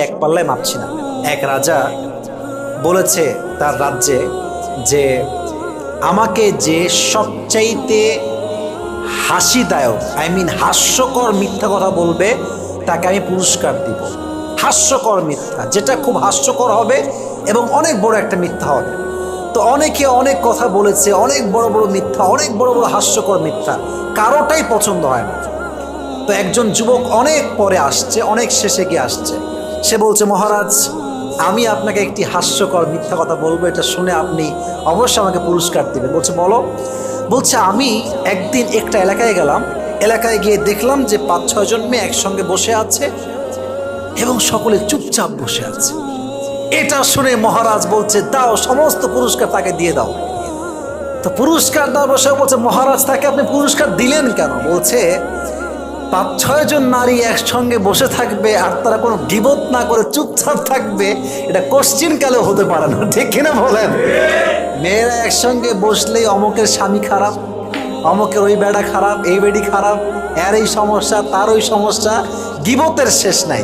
এক পাল্লায় মাপছি না। এক রাজা বলেছে তার রাজ্যে যে আমাকে যে সবচাইতে হাসিদায়ক হাস্যকর মিথ্যা কথা বলবে তাকে আমি পুরস্কার দিব। হাস্যকর মিথ্যা, যেটা খুব হাস্যকর হবে এবং অনেক বড় একটা মিথ্যা হবে। তো অনেকে অনেক কথা বলেছে, অনেক বড় বড় মিথ্যা, অনেক বড় বড় হাস্যকর মিথ্যা, কারোটাই পছন্দ হয় না। তো একজন যুবক অনেক পরে আসছে, অনেক শেষে গিয়ে আসছে। সে বলছে, মহারাজ আমি আপনাকে একটি হাস্যকর মিথ্যা কথা বলবো, এটা শুনে আপনি অবশ্যই আমাকে পুরস্কার দিবেন। বলছে, বলো। বলছে, আমি একদিন একটা এলাকায় গেলাম, এলাকায় গিয়ে দেখলাম যে 5-6 জন মেয়ে একসঙ্গে বসে আছে এবং সকলে চুপচাপ বসে আছে। এটা শুনে মহারাজ বলছে, দাও, সমস্ত পুরস্কার তাকে দিয়ে দাও। তো পুরস্কার দেওয়ার বসে বলছে, মহারাজ তাকে আপনি পুরস্কার দিলেন কেন? বলছে, 5-6 জন নারী একসঙ্গে বসে থাকবে আর তারা কোনো গীবত না করে চুপচাপ থাকবে, এটা কোশ্চিন কালেও হতে পারে না, ঠিক কিনা বলেন? মেয়েরা একসঙ্গে বসলেই অমুকের স্বামী খারাপ, অমুকের ওই বেড়া খারাপ, এই বেডি খারাপ, এর এই সমস্যা, তার ওই সমস্যা, গীবতের শেষ নাই।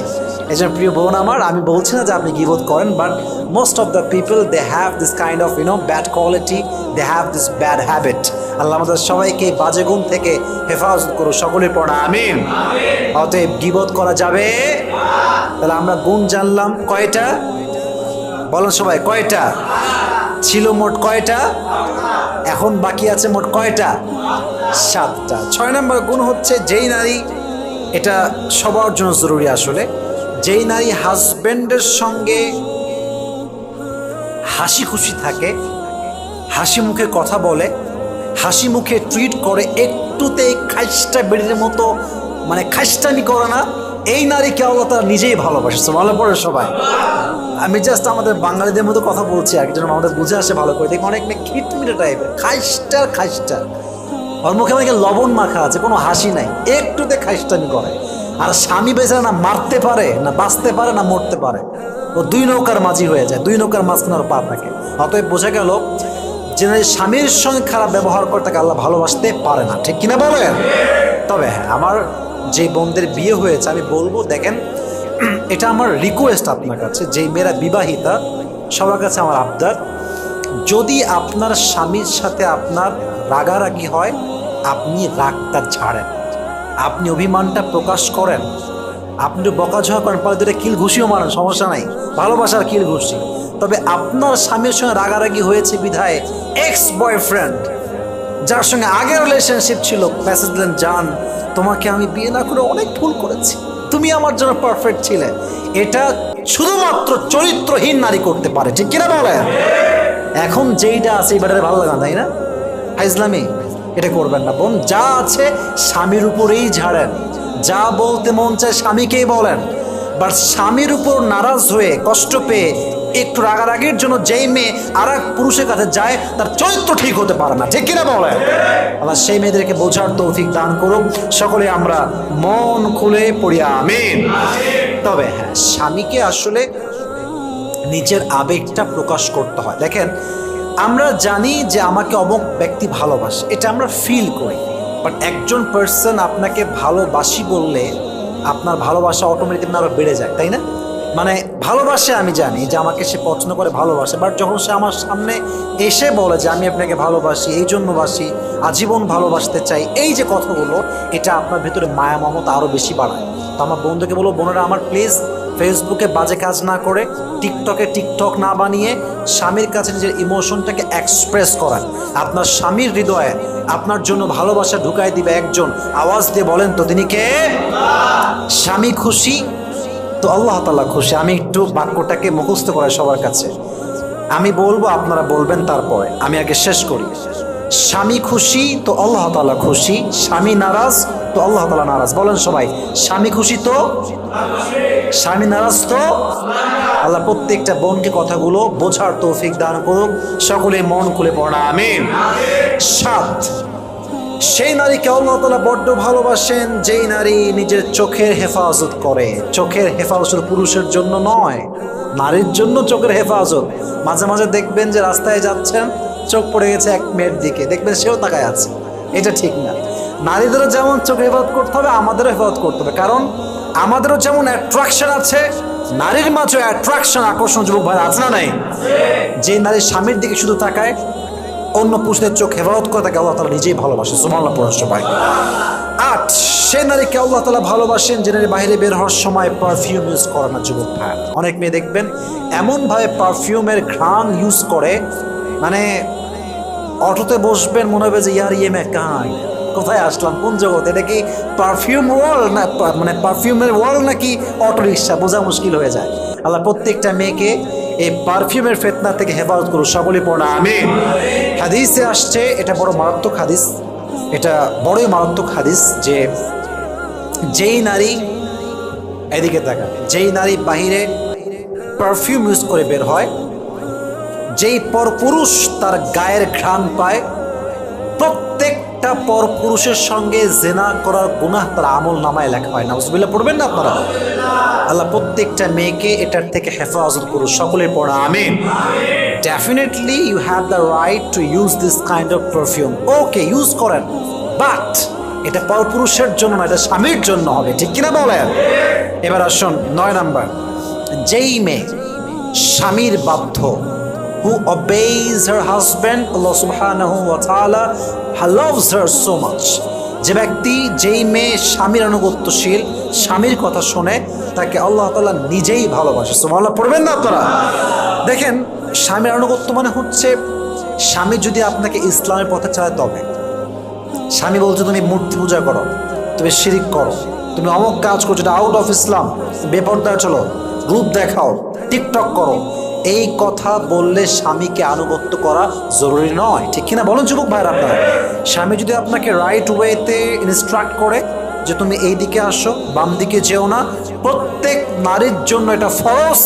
এই জন্য প্রিয় বোন আমার, আমি বলছি না যে আপনি গীবত করেন, but most of the people they have this kind of bad quality, they have this bad habit. আল্লাহ আমাদের সবাইকে বাজে গুণ থেকে হেফাজত করো, সকলের পড়া আমিন। অতএব গীবত করা যাবে। তাহলে আমরা গুণ জানলাম কয়টা? বলেন সবাই, কয়টা ছিল? মোট কয়টা? এখন বাকি আছে মোট কয়টা? 7টা। 6 নম্বর গুণ হচ্ছে, যেই নারী, এটা সবার জন্য জরুরি আসলে, যেই নারী হাজবেন্ডের সঙ্গে হাসি খুশি থাকে, হাসি মুখে কথা বলে, হাসি মুখে ট্রিট করে, একটুতেই খাইস্টা বেড়ির মতো খাইস্টামি করে না, এই নারীকে আল্লাহ তাআলা নিজেই ভালোবাসে। সুবহানাল্লাহ পড়ে সবাই। আমি জাস্ট আমাদের বাঙালিদের মতো কথা বলছি, একজন আমাদের বুঝে আসে ভালো করে। দেখি অনেক মেয়ে খিটমিটে টাইপের, খাইস্টা, ওর মুখে অনেকে লবণ মাখা আছে, কোনো হাসি নাই, একটুতে খাইস্টামি করে। আর স্বামী বেচারা না মারতে পারে, না বাঁচতে পারে, না মরতে পারে, ও 2 নৌকার মাঝি হয়ে যায়, 2 নৌকার মাঝখানে ওর পা থাকে। অতএব বোঝা গেল যে স্বামীর সঙ্গে খারাপ ব্যবহার করে তাকে আল্লাহ ভালোবাসতে পারে না, ঠিক কিনা বলেন? তবে হ্যাঁ, আমার যে বোনদের বিয়ে হয়েছে আমি বলবো, দেখেন, এটা আমার রিকোয়েস্ট আপনার কাছে, যেই মেয়েরা বিবাহিতা, সবার কাছে আমার আবদার, যদি আপনার স্বামীর সাথে আপনার রাগারাগি হয়, আপনি রাগটা ছাড়েন, আপনি অভিমানটা প্রকাশ করেন, আপনি বকাঝকা করেন, পরে দুটো কিল ঘুষিও মারেন, সমস্যা নাই, ভালোবাসার কিল ঘুষি। তবে আপনার স্বামীর সঙ্গে রাগারাগি হয়েছে বিধায় এক্স বয়ফ্রেন্ড, যার সঙ্গে আগের রিলেশনশিপ ছিল, মেসেজ দিলেন, জান তোমাকে আমি বিয়ে না করে অনেক ভুল করেছি, তুমি আমার জন্য পারফেক্ট ছিলে, এটা শুধুমাত্র চরিত্রহীন নারী করতে পারে, ঠিক কিনা বলেন? এখন যেইটা আছে এবারে ভালো লাগা, তাই না? ইসলামী, এটা করবেন না বোন। যা আছে স্বামীর উপরেই ঝাড়েন, যা বলতে মন চায় স্বামীকেই বলেন। বাট স্বামীর উপর নারাজ হয়ে, কষ্ট পেয়ে, একটু রাগারাগির জন্য যেই মেয়ে আর এক পুরুষের কাছে যায়, তার চরিত্র ঠিক হতে পারে না, ঠিক কিনা বলেন? আল্লাহ সেই মেয়েদেরকে বোঝার তৌফিক দান করুন। সকলে আমরা মন খুলে পড়ি আমিন। তবে হ্যাঁ, স্বামীকে আসলে নিজের আবেগটা প্রকাশ করতে হয়। দেখেন, আমরা জানি যে আমাকে অমুক ব্যক্তি ভালোবাসে, এটা আমরা ফিল করি, বাট একজন পার্সন আপনাকে ভালোবাসি বললে আপনার ভালোবাসা অটোমেটিক আরো বেড়ে যায়, তাই না? ভালোবাসে, আমি জানি যে আমাকে সে পছন্দ করে, ভালোবাসে, বাট যখন সে আমার সামনে এসে বলে যে আমি আপনাকে ভালোবাসি, এই জন্য বাসি, আজীবন ভালোবাসতে চাই, এই যে কথাগুলো, এটা আপনার ভেতরে মায়া মমতা আরও বেশি বাড়ায়। তো আমার বন্ধুকে বলবো, বোনেরা আমার, প্লিজ ফেসবুকে বাজে কাজ না করে, টিকটকে টিকটক না বানিয়ে, স্বামীর কাছে নিজের ইমোশনটাকে এক্সপ্রেস করেন। আপনার স্বামীর হৃদয়ে আপনার জন্য ভালোবাসা ঢুকাই দিবে একজন, আওয়াজ দিয়ে বলেন তো তিনি কে? স্বামী খুশি তো আল্লাহ তাআলা খুশি। আমি একটু বাক্যটাকে মুখস্থ করাই সবার কাছে, আমি বলবো, আপনারা বলবেন, তারপরে আমি আগে শেষ করি। স্বামী খুশি তো আল্লাহ তাআলা খুশি, স্বামী নারাজ তো আল্লাহ তাআলা নারাজ। বলেন সবাই, স্বামী খুশি তো, স্বামী নারাজ তো। আল্লাহ প্রত্যেকটা বোনকে কথাগুলো বোঝার তৌফিক দান করুক। সকলে মন খুলে পড়া আমিন। 7, সেই নারীকে আল্লাহ তাআলা বড্ড ভালোবাসেন যেই নারী নিজের চোখের হেফাজত করে। চোখের হেফাজত পুরুষের জন্য নয়, নারীর জন্য চোখের হেফাজত। মাঝে মাঝে দেখবেন যে রাস্তায় যাচ্ছেন, চোখ পড়ে গেছে এক মেয়ের দিকে, দেখবেন সেও তাকায় আছে, এটা ঠিক না। নারীদেরও যেমন চোখের হেফাজত করতে হবে, আমাদেরও হেফাজত করতে হবে, কারণ আমাদেরও যেমন অ্যাট্রাকশন আছে, নারীর মাঝে অ্যাট্রাকশন, আকর্ষণ যুবক ভাই আছে না নাই? যে নারী স্বামীর দিকে শুধু তাকায়, অন্য পুরুষদের চোখ হেফাজত করে, তাকে আল্লাহ তাআলা নিজেই ভালোবাসে। সুবহানাল্লাহ পড়ার সবাই। 8, সে নারীকে আল্লাহ তাআলা ভালোবাসেন যে নারী বাইরে বের হওয়ার সময় পারফিউম ইউজ করে না যুবক ভাই। অনেক মেয়ে দেখবেন এমনভাবে পারফিউমের ঘ্রাণ ইউজ করে, মানে অটোতে বসবেন মনে হবে যে ইয়ার ইয়ে মে কাই, কোথায় আসলাম, কোন জগৎ, এটা কি পারফিউম ওয়ার্ল্ড না মানে পারফিউমের ওয়ার্ল্ড নাকি অটো রিক্সা, বোঝা মুশকিল হয়ে যায়। আল্লাহ প্রত্যেকটা মেয়েকে এই পারফিউমের ফিতনা থেকে হেফাজত করুন, সকলে পড়া আমিন। হাদিসে আসছে, এটা বড় মারাত্মক হাদিস, এটা বড়ই মারাত্মক হাদিস, যে যেই নারী, এদিকে দেখা, যেই নারী বাহিরে পারফিউম ইউজ করে বের হয়, যেই পরপুরুষ তার গায়ের ঘ্রাণ পায়, প্রত্যেকটা পরপুরুষের সঙ্গে জেনা করার গুনাহ তার আমল নামায় লেখা হয়। নাউজুবিল্লাহ পড়বেন না আপনারা? আল্লাহ প্রত্যেকটা মেয়েকে এটার থেকে হেফাজত করুন, সকলে পড়া আমিন। Definitely you have the right to use this kind of perfume, okay use করেন, বাট এটা পরপুরুষের জন্য না, এটা স্বামীর জন্য হবে, ঠিক কিনা বলেন? এবার আসুন 9 নাম্বার, যেই মেয়ে স্বামীর বাধ্য, who obeys her husband, Allah subhanahu wa ta'ala loves her so much, যে ব্যক্তি, যেই মেয়ে স্বামীর আনুগত্যশীল, স্বামীর কথা শোনে, তাকে আল্লাহ তাআলা নিজেই ভালোবাসে। সুবহানাল্লাহ পড়বেন না আপনারা? দেখেন, স্বামীর আনুগত্য মানে হচ্ছে, স্বামী যদি আপনাকে ইসলামের পথে চালায়, তবে স্বামী বলছে তুমি মূর্তি পূজা করো, তুমি শিরিক করো, তুমি অমুক কাজ করছো, এটা আউট অফ ইসলাম, বেপরদায় চলো, রূপ দেখাও, টিকটক করো, এই কথা বললে স্বামীকে আনুগত্য করা জরুরি নয়, ঠিক কিনা বলুন যুবক ভাইরা আপনারা? স্বামী যদি আপনাকে রাইট ওয়েতে ইনস্ট্রাক্ট করে যে তুমি এই দিকে আসো, বাম দিকে যেও না, প্রত্যেক নারীর জন্য এটা ফরজ,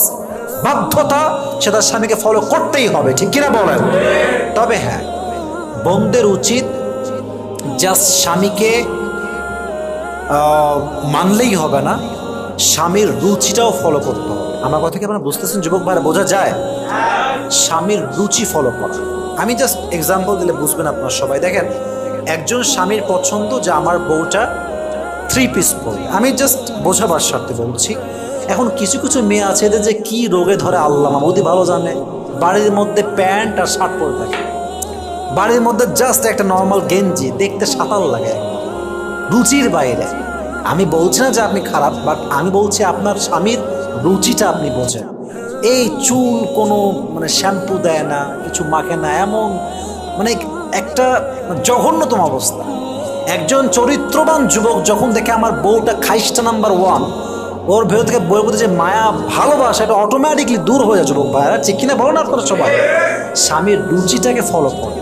বাধ্যতা, সেটা স্বামীকে ফলো করতেই হবে, ঠিক কিনা বলেন? তবে হ্যাঁ, বোনদের উচিত জাস্ট স্বামীকে মানলেই হবে না, স্বামীর রুচিটাও ফলো করতে হবে। আমার কথা কি আপনারা বুঝতেছেন যুবক ভাইরা? বোঝা যায়? স্বামীর রুচি ফলো করা, আমি জাস্ট এক্সাম্পল দিলে বুঝবেন আপনারা সবাই। দেখেন, একজন স্বামীর পছন্দ যে আমার বউটা 3 পিস পরে, আমি জাস্ট বোঝাবার স্বার্থে বলছি। এখন কিছু কিছু মেয়ে আছে এদের যে কি রোগে ধরে আল্লাহ মাহমুদি ভালো জানে, বাড়ির মধ্যে প্যান্ট আর শার্ট পরে থাকে, বাড়ির মধ্যে জাস্ট একটা নর্মাল গেঞ্জি, দেখতে সাতাল লাগে, রুচির বাইরে। আমি বলছি না যে আপনি খারাপ, বাট আমি বলছি আপনার স্বামীর রুচিটা আপনি বোঝেন। এই চুল কোনো মানে শ্যাম্পু দেয় না, কিছু মাখে না, এমন মানে একটা জঘন্যতম অবস্থা। একজন চরিত্রবান যুবক যখন দেখে আমার বউটা খাইস্টা নাম্বার 1, ওর ভেতর থেকে বইয়ের প্রতি যে মায়া ভালোবাসা, এটা অটোমেটিকলি দূর হয়ে যায় যুবক ভাইরা, ঠিক কিনা বলেন আপনারা সবাই? স্বামীর রুচিটাকে ফলো করে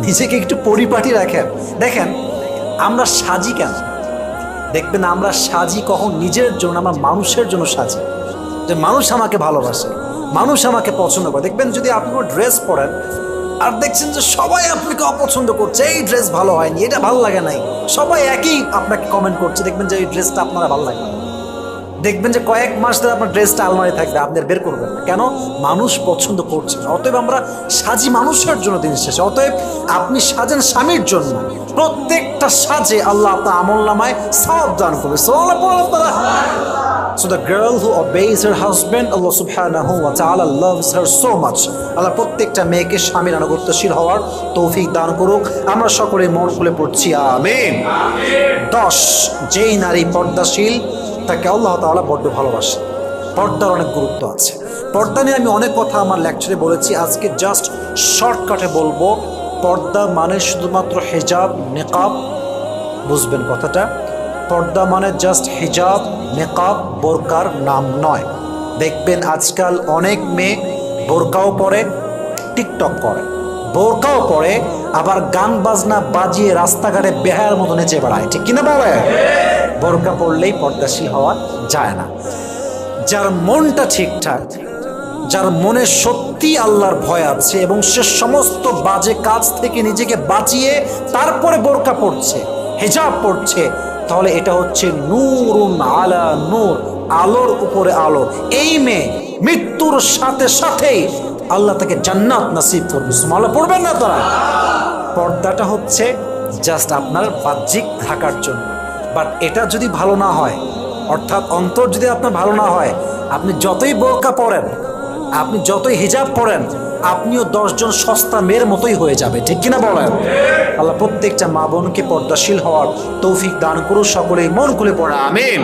নিজেকে একটু পরিপাটি রাখেন। দেখেন, আমরা সাজি কেন? দেখবেন আমরা সাজি কখন নিজের জন্য, আমরা মানুষের জন্য সাজি, যে মানুষ আমাকে ভালোবাসে, মানুষ আমাকে পছন্দ করে। দেখবেন যদি আপনি কোনো ড্রেস পরেন আর দেখছেন যে সবাই আপনাকে অপছন্দ করছে, এই ড্রেস ভালো হয়নি, এটা ভালো লাগে নাই, সবাই একই আপনাকে কমেন্ট করছে, দেখবেন যে এই ড্রেসটা আপনারা ভালো লাগে না। দেখবেন যে কয়েক মাস ধরে আপনার ড্রেসটা আলমারি থাকবে, আপনি বের করবেন না, কেন? মানুষ পছন্দ করছে না। অতএব আমরা সাজি মানুষের জন্য দিন শেষে। অতএব আপনি সাজেন স্বামীর জন্য, প্রত্যেকটা সাজে আল্লাহ আপনার আমল নামায় সওয়াব দান করবে। So the girl who obeys her husband, Allah subhanahu wa ta'ala loves her so much. আল্লাহ প্রত্যেকটা মেয়েকে স্বামীর আনুগত্যশীল হওয়ার তৌফিক দান করুক। আমরা সকলে মন খুলে পড়ছি আমিন। 10, যেই নারী পর্দাশীল, তাকে আল্লাহ তাআলা বড্ড ভালোবাসে। পর্দার অনেক গুরুত্ব আছে। পর্দা নিয়ে আমি অনেক কথা আমার লেকচারে বলেছি, আজকে জাস্ট শর্টকাটে বলবো। পর্দা মানে শুধুমাত্র হিজাব, নিকাব, বুঝবেন কথাটা? পর্দা মানে জাস্ট হিজাব, নিকাব, বোরকার নাম নয়। দেখবেন আজকাল অনেক মেয়ে বোরকাও পরে, টিকটক করে, বোরকাও পরে, আবার গান বাজনা বাজিয়ে রাস্তাঘাটে বেহায়ার মতো নেচে বেড়ায়, ঠিক কিনা বলে? বোরকা পড়লেই পর্দাশীল হওয়া যায় না। যার মনটা ঠিকঠাক, যার মনে সত্যি আল্লাহর ভয় আছে এবং সে সমস্ত বাজে কাজ থেকে নিজেকে বাঁচিয়ে তারপরে বোরকা পড়ছে, হিজাব পড়ছে, তাহলে এটা হচ্ছে নূরুন আলা নূর, আলোর উপরে আলো। এই মেয়ে মৃত্যুর সাথে সাথেই আল্লাহ তাকে জান্নাত নসিব করবে। সুবহানাল্লাহ পড়বেন না তারা? পর্দাটা হচ্ছে জাস্ট আপনার বাহ্যিক ঢাকার জন্য, বাট এটা যদি ভালো না হয় অর্থাৎ অন্তর যদি আপনার ভালো না হয়, আপনি যতই বোরকা পরেন, আপনি যতই হিজাব পরেন, আপনিও 10 জন সস্তা মেয়ের মতোই হয়ে যাবে, ঠিক কিনা বলেন? আল্লাহ প্রত্যেকটা মা বোনকে পর্দাশীল হওয়ার তৌফিক দান করুন, সকলেই মন খুলে পড়া আমিন।